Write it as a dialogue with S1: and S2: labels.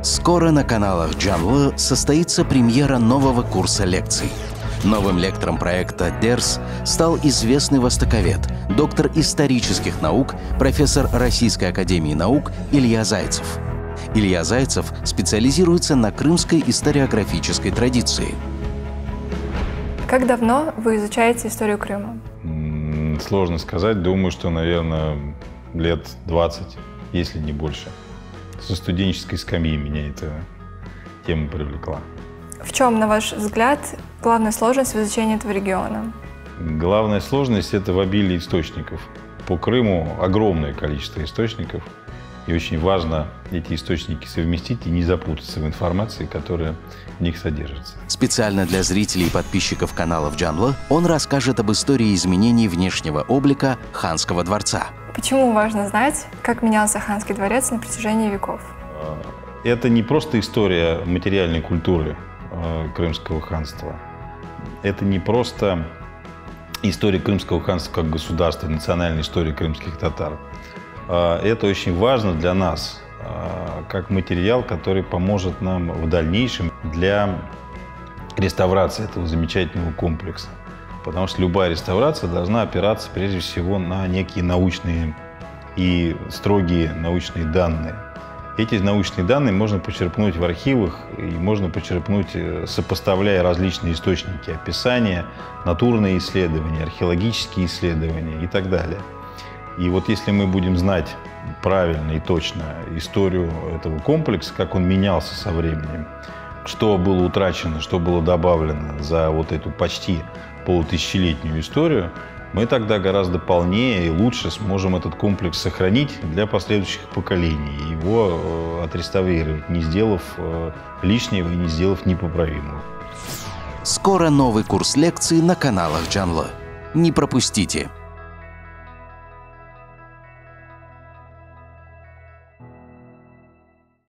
S1: Скоро на каналах Джанлы состоится премьера нового курса лекций. Новым лектором проекта «Дерс» стал известный востоковед, доктор исторических наук, профессор Российской академии наук Илья Зайцев. Илья Зайцев специализируется на крымской историографической традиции.
S2: Как давно вы изучаете историю Крыма?
S3: Сложно сказать. Думаю, что, наверное, лет 20, если не больше. Со студенческой скамьи меня эта тема привлекла.
S2: В чем, на ваш взгляд, главная сложность в изучении этого региона?
S3: Главная сложность – это в обилии источников. По Крыму огромное количество источников. И очень важно эти источники совместить и не запутаться в информации, которая в них содержится.
S1: Специально для зрителей и подписчиков каналов Джанлы он расскажет об истории изменений внешнего облика Ханского дворца.
S2: Почему важно знать, как менялся Ханский дворец на протяжении веков?
S3: Это не просто история материальной культуры Крымского ханства. Это не просто история Крымского ханства как государства, национальная история крымских татар. Это очень важно для нас, как материал, который поможет нам в дальнейшем для реставрации этого замечательного комплекса. Потому что любая реставрация должна опираться прежде всего на некие научные и строгие научные данные. Эти научные данные можно почерпнуть в архивах и можно почерпнуть, сопоставляя различные источники описания, натурные исследования, археологические исследования и так далее. И вот если мы будем знать правильно и точно историю этого комплекса, как он менялся со временем, что было утрачено, что было добавлено за вот эту почти полутысячелетнюю историю, мы тогда гораздо полнее и лучше сможем этот комплекс сохранить для последующих поколений, его отреставрировать, не сделав лишнего и не сделав непоправимого.
S1: Скоро новый курс лекций на каналах Джанлы. Не пропустите!